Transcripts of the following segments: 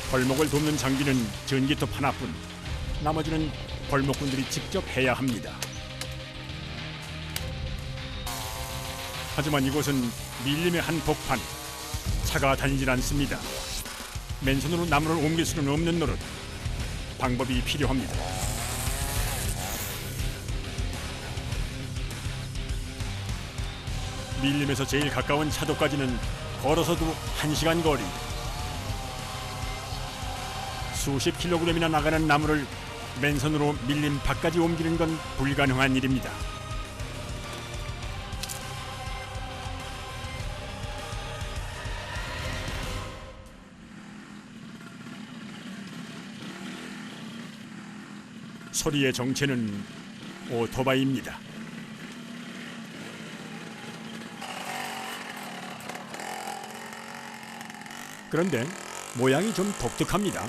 벌목을 돕는 장비는 전기톱 하나뿐. 나머지는 벌목꾼들이 직접 해야 합니다. 하지만 이곳은 밀림의 한복판. 차가 다니질 않습니다. 맨손으로 나무를 옮길 수는 없는 노릇. 방법이 필요합니다. 밀림에서 제일 가까운 차도까지는 걸어서도 1시간 거리. 수십 킬로그램이나 나가는 나무를 맨손으로 밀림 밖까지 옮기는 건 불가능한 일입니다. 소리의 정체는 오토바이입니다. 그런데 모양이 좀 독특합니다.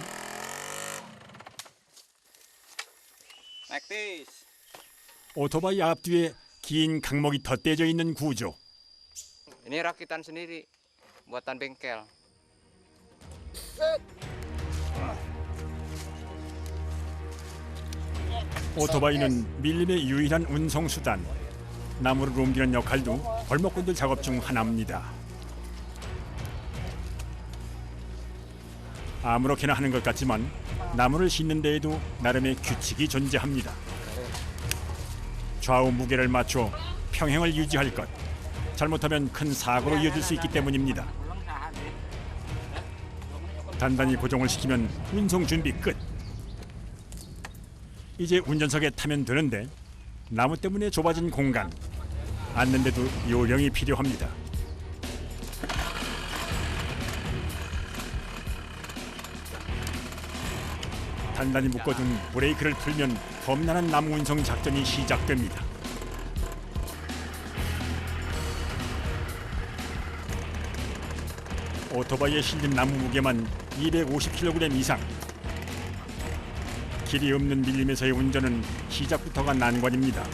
오토바이 앞뒤에 긴 강목이 덧대져 있는 구조. Ini rakitan sendiri, buatan bengkel. 오토바이는 밀림의 유일한 운송수단. 나무를 옮기는 역할도 벌목꾼들 작업 중 하나입니다. 아무렇게나 하는 것 같지만 나무를 싣는 데에도 나름의 규칙이 존재합니다. 좌우 무게를 맞춰 평행을 유지할 것. 잘못하면 큰 사고로 이어질 수 있기 때문입니다. 단단히 고정을 시키면 운송 준비 끝. 이제 운전석에 타면 되는데 나무 때문에 좁아진 공간. 앉는데도 요령이 필요합니다. 단단히 묶어둔 브레이크를 풀면 험난한 나무 운송 작전이 시작됩니다. 오토바이에 실린 나무 무게만 250kg 이상. 길이 없는 밀림에서의 운전은 시작부터가 난관입니다.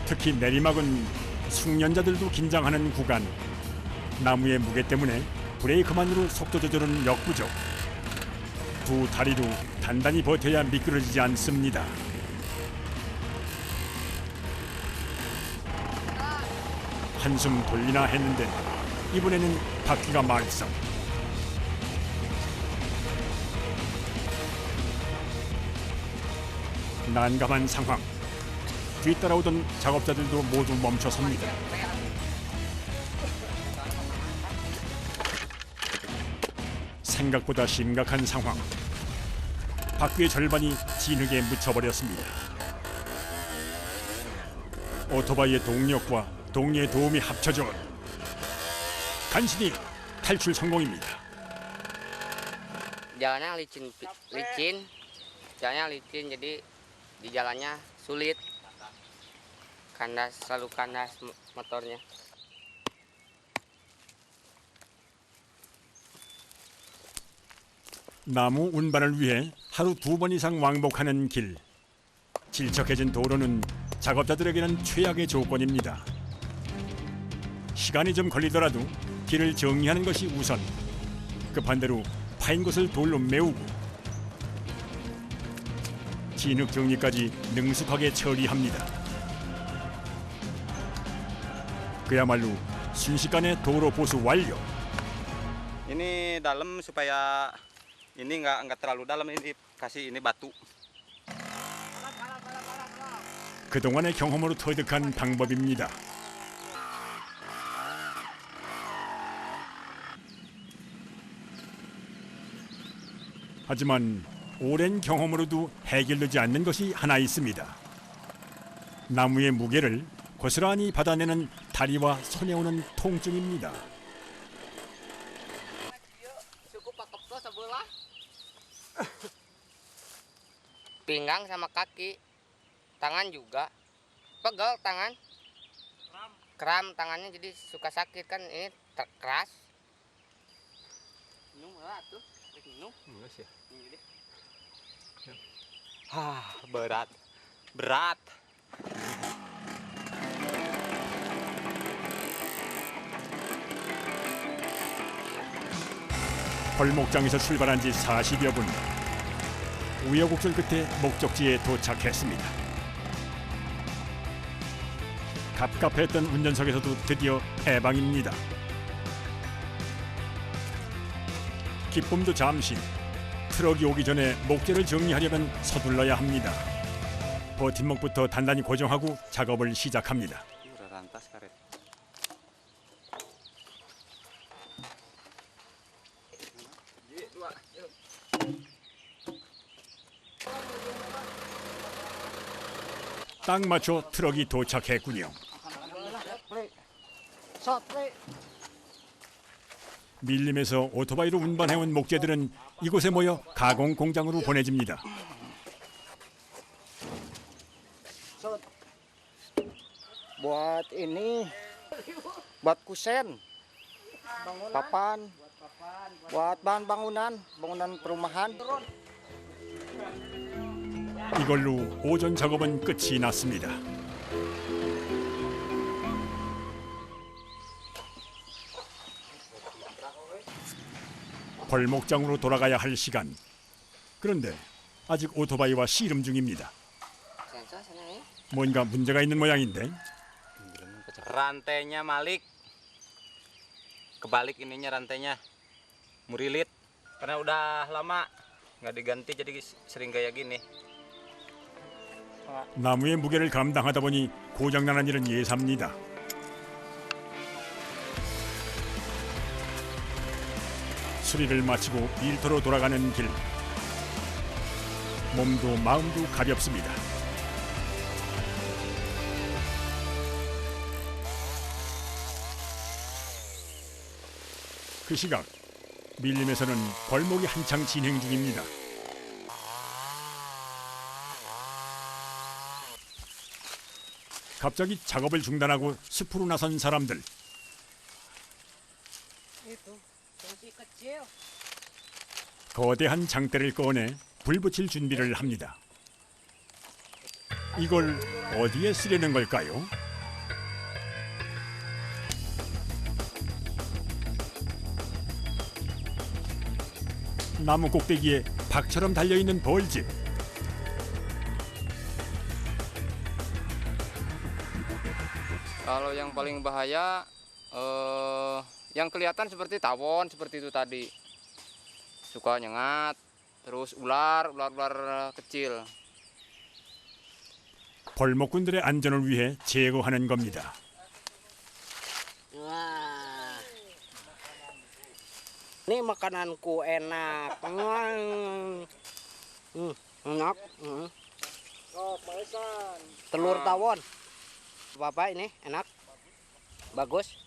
특히 내리막은 숙련자들도 긴장하는 구간. 나무의 무게 때문에 브레이크만으로 속도 조절은 역부족. 두 다리로 단단히 버텨야 미끄러지지 않습니다. 한숨 돌리나 했는데 이번에는 바퀴가 말썽. 난감한 상황. 뒤따라오던 작업자들도 모두 멈춰섭니다. 생각보다 심각한 상황. 바퀴의 절반이 진흙에 묻혀버렸습니다. 오토바이의 동력과 동료의 도움이 합쳐져 간신히 탈출 성공입니다. Jalannya licin, jalannya licin jadi di jalannya sulit. Selalu kandas motornya. 나무 운반을 위해 하루 2번 이상 왕복하는 길. 질척해진 도로는 작업자들에게는 최악의 조건입니다. 시간이 좀 걸리더라도 길을 정리하는 것이 우선. 급한 대로 파인 곳을 돌로 메우고 진흙 정리까지 능숙하게 처리합니다. 그야말로 순식간에 도로 보수 완료. Ini dalam supaya ini nggak terlalu dalam, ini kasih ini batu. 그동안의 경험으로 터득한 방법입니다. 하지만 오랜 경험으로도 해결되지 않는 것이 하나 있습니다. 나무의 무게를 고스란히 받아내는 다리와 손에 오는 통증입니다. Pinggang sama kaki, tangan juga, pegel tangan, kram tangannya jadi suka sakit kan ini keras. Minum berat tuh, minum. Enggak sih. Berat. 벌목장에서 출발한 지 40여 분. 우여곡절 끝에 목적지에 도착했습니다. 갑갑했던 운전석에서도 드디어 해방입니다. 기쁨도 잠시. 트럭이 오기 전에 목재를 정리하려면 서둘러야 합니다. 버팀목부터 단단히 고정하고 작업을 시작합니다. Udah rantas karet. 딱 맞춰 트럭이 도착했군요. 밀림에서 오토바이로 운반해온 목재들은 이곳에 모여 가공 공장으로 보내집니다. Buat ini, buat kusen, papan, buat bahan bangunan, bangunan perumahan. 이걸로 오전 작업은 끝이 났습니다. 벌목장으로 돌아가야 할 시간. 그런데 아직 오토바이와 씨름 중입니다. 뭔가 문제가 있는 모양인데. Rantainya malik. Kebalik ininya rantainya. Murilit. Karena udah lama nggak diganti jadi sering kayak gini. 나무의 무게를 감당하다 보니 고장나는 일은 예사입니다. 수리를 마치고 일터로 돌아가는 길. 몸도 마음도 가볍습니다. 그 시각 밀림에서는 벌목이 한창 진행 중입니다. 갑자기 작업을 중단하고 숲으로 나선 사람들. 거대한 장대를 꺼내 불 붙일 준비를 합니다. 이걸 어디에 쓰려는 걸까요? 나무 꼭대기에 박처럼 달려있는 벌집. Kalau yang paling bahaya, yang kelihatan seperti tawon seperti itu tadi, suka nyengat, terus ular kecil. 벌목꾼들의 안전을 위해 제거하는 겁니다. Wah, ini makananku enak, enak. Telur tawon, Bapak ini enak, bagus.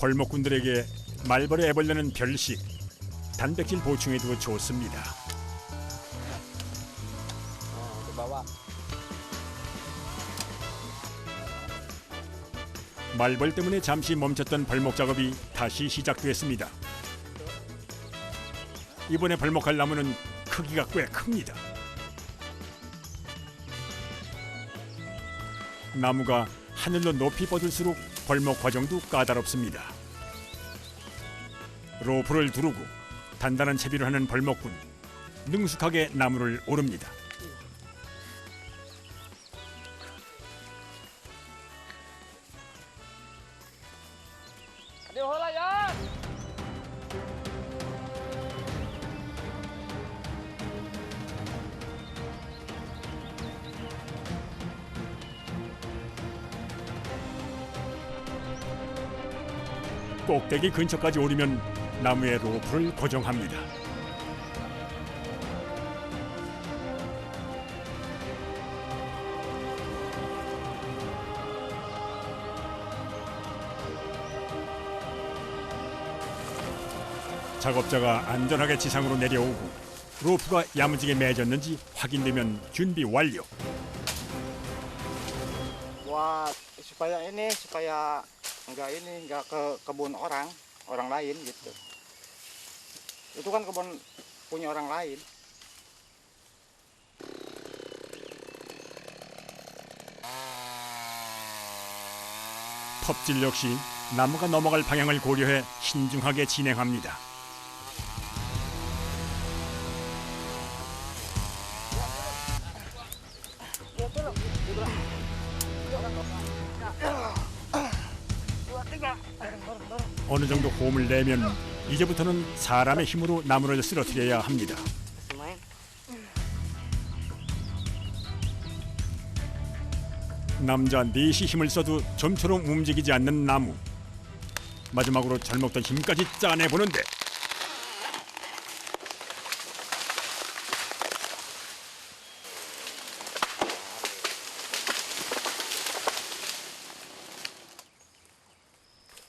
벌목꾼들에게 말벌의 애벌레는 별식, 단백질 보충에도 좋습니다. Bawa. 말벌 때문에 잠시 멈췄던 벌목 작업이 다시 시작됐습니다. 이번에 벌목할 나무는 크기가 꽤 큽니다. 나무가 하늘로 높이 뻗을수록 벌목 과정도 까다롭습니다. 로프를 두르고 단단한 채비를 하는 벌목꾼, 능숙하게 나무를 오릅니다. 꼭대기 근처까지 오르면 나무에 로프를 고정합니다. 작업자가 안전하게 지상으로 내려오고 로프가 야무지게 매졌는지 확인되면 준비 완료. Buat supaya nggak ke kebun orang lain gitu. Itu kan kebun punya orang lain. 톱질 역시 나무가 넘어갈 방향을 고려해 신중하게 진행합니다. 어느 정도 호흡을 내면 이제부터는 사람의 힘으로 나무를 쓰러뜨려야 합니다. Lumayan. 남자 넷이 힘을 써도 좀처럼 움직이지 않는 나무. 마지막으로 잘먹던 힘까지 짜내보는데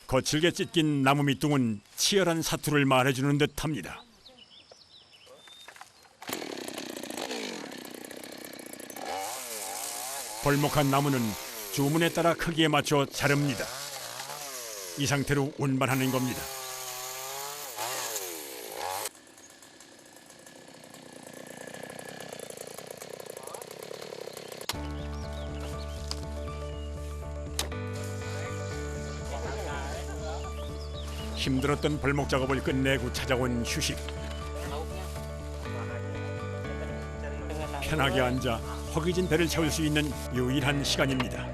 거칠게 찢긴 나무 밑둥은 치열한 사투를 말해주는 듯합니다. 벌목한 나무는 주문에 따라 크기에 맞춰 자릅니다. 이 상태로 운반하는 겁니다. 힘들었던 벌목 작업을 끝내고 찾아온 휴식. 편하게 앉아 허기진 배를 채울 수 있는 유일한 시간입니다.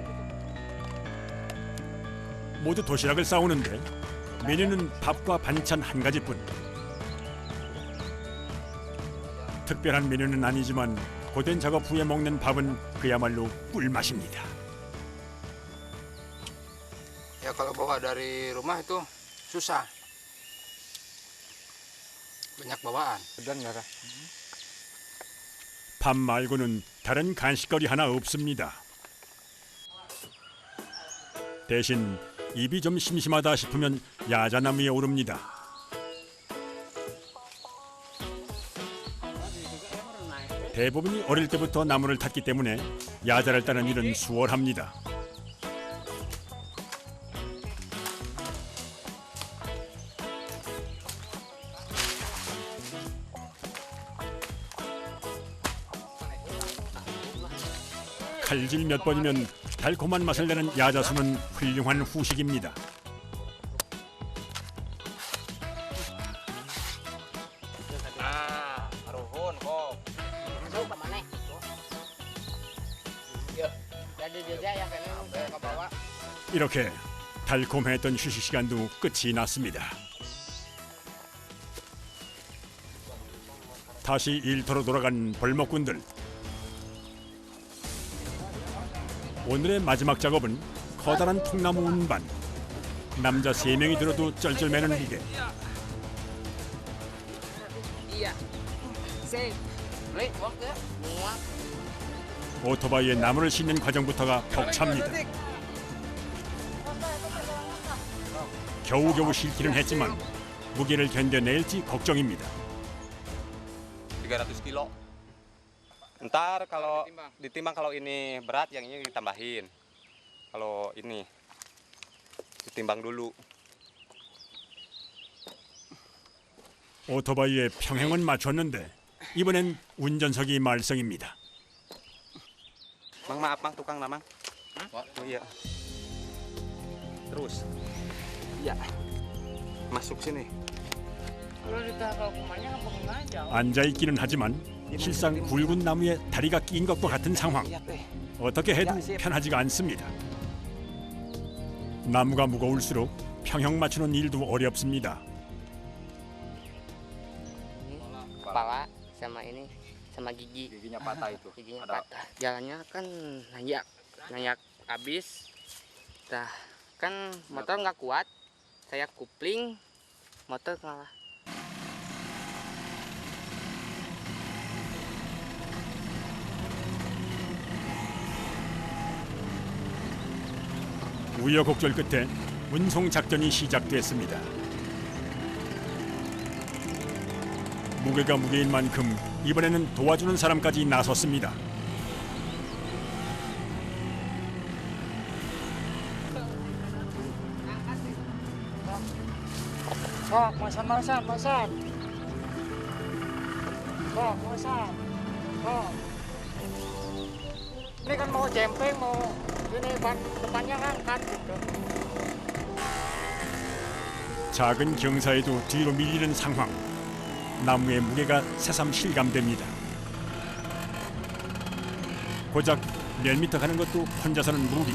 모두 도시락을 싸오는데 메뉴는 밥과 반찬 한 가지뿐. 특별한 메뉴는 아니지만 고된 작업 후에 먹는 밥은 그야말로 꿀맛입니다. Ya kalau bawa dari rumah itu susah. Banyak bawaan. benar. 밥 말고는 다른 간식거리 하나 없습니다. 대신 입이 좀 심심하다 싶으면 야자나무에 오릅니다. 대부분이 어릴 때부터 나무를 탔기 때문에 야자를 따는 일은 수월합니다. 칼질 몇 번이면 달콤한 맛을 내는 야자수는 훌륭한 후식입니다. Nah, ruhun kok. Masuk ke mana? Yuk, jadi dia yang kena ke bawah. 이렇게 달콤했던 휴식 시간도 끝이 났습니다. 다시 일터로 돌아간 벌목꾼들. 오늘의 마지막 작업은 커다란 통나무 운반. 남자 3명이 들어도 쩔쩔매는 무게. Iya. Sip. Lih, waktu ya. Muat. 오토바이에 나무를 싣는 과정부터가 벅찹니다. 겨우겨우 싣기는 했지만 무게를 견뎌낼지 걱정입니다. 300 kilo. Ntar kalau ditimbang kalau ini berat, yang ini ditambahin. Kalau ini ditimbang dulu. 오토바이의 평행은 맞췄는데 이번엔 운전석이 말썽입니다. Mang maaf mang tukang namang. Oh iya. Terus. Iya. Masuk sini. Kalau ditaruh kumannya apa ngajak? 앉아있기는 하지만 실상 굵은 나무에 다리가 낀 것과 같은 상황. 어떻게 해도 편하지가 않습니다. 나무가 무거울수록 평형 맞추는 일도 어렵습니다. Kepala sama ini sama gigi. Giginya patah itu. Giginya patah. Jalannya kan nanyak habis. Dah kan motor nggak kuat. Saya kupling, motor ngalah. 우여곡절 끝에 운송 작전이 시작됐습니다. 무게가 무게인 만큼 이번에는 도와주는 사람까지 나섰습니다. Sok, masan. Sok, masan. Sok. Ini kan mau jempeng, mau ini ban depannya ngangkat gitu. 작은 경사에도 뒤로 밀리는 상황. 나무의 무게가 새삼 실감됩니다. 고작 몇 미터 가는 것도 혼자서는 무리.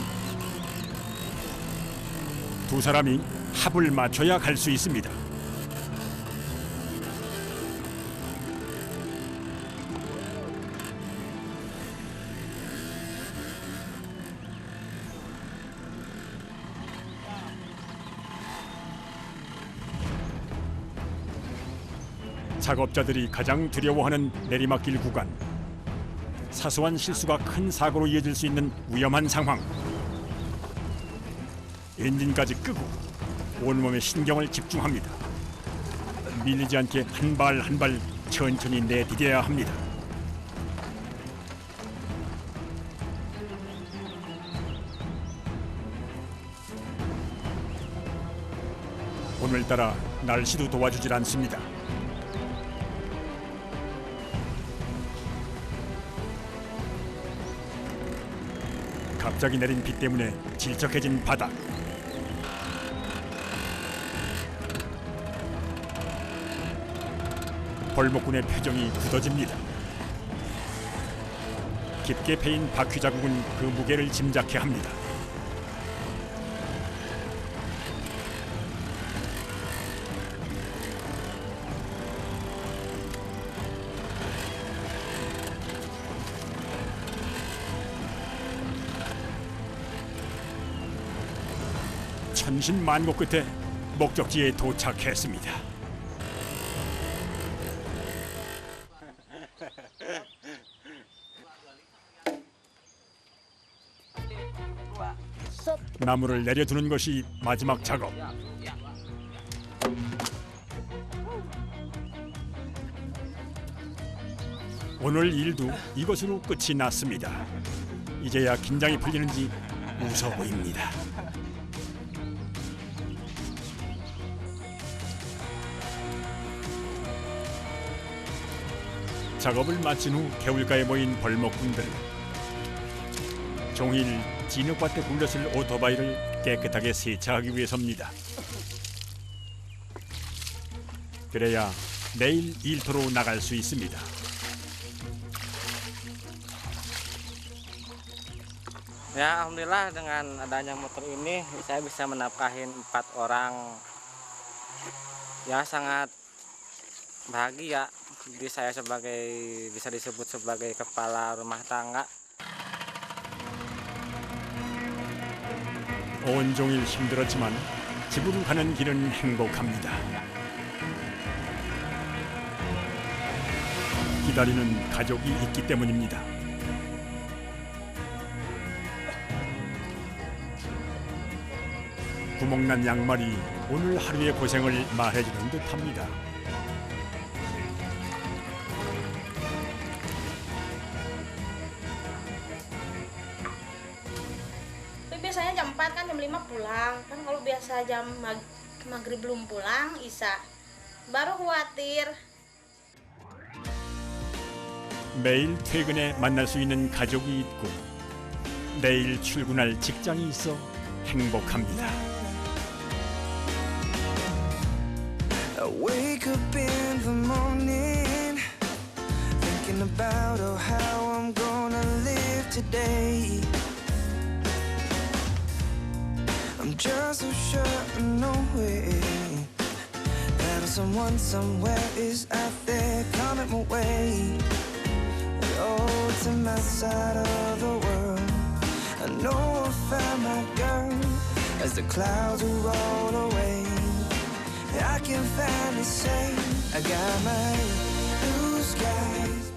두 사람이 합을 맞춰야 갈 수 있습니다. 작업자들이 가장 두려워하는 내리막길 구간. 사소한 실수가 큰 사고로 이어질 수 있는 위험한 상황. 엔진까지 끄고 온몸의 신경을 집중합니다. 밀리지 않게 한 발 한 발 천천히 내디뎌야 합니다. 오늘따라 날씨도 도와주질 않습니다. 갑자기 내린 비 때문에 질척해진 바다. 벌목꾼의 표정이 굳어집니다. 깊게 패인 바퀴 자국은 그 무게를 짐작케 합니다. 천신만고 끝에 목적지에 도착했습니다. 나무를 내려두는 것이 마지막 작업. 오늘 일도 이것으로 끝이 났습니다. 이제야 긴장이 풀리는지 웃어 보입니다. 작업을 마친 후 개울가에 모인 벌목꾼들. 종일 진흙밭에 굴렸을 오토바이를 깨끗하게 세차하기 위해서입니다. 그래야 내일 일터로 나갈 수 있습니다. Ya, alhamdulillah dengan adanya motor ini saya bisa menafkahin 4 orang. Ya, sangat bahagia. Jadi saya bisa disebut sebagai kepala rumah tangga. 온종일 힘들었지만 집으로 가는 길은 행복합니다. 기다리는 가족이 있기 때문입니다. 구멍난 양말이 오늘 하루의 고생을 말해주는 듯합니다. Biasanya jam 4 kan jam 5 pulang kan, kalau biasa jam maghrib belum pulang Isya baru khawatir. 매일 퇴근에 만날 수 있는 가족이 있고 내일 출근할 직장이 있어 행복합니다. I wake up in the morning thinking about how I'm gonna live today. I'm just so sure of no way that someone somewhere is out there coming my way. Oh, to my side of the world, I know I found my girl. As the clouds roll away, I can finally say I got my blue skies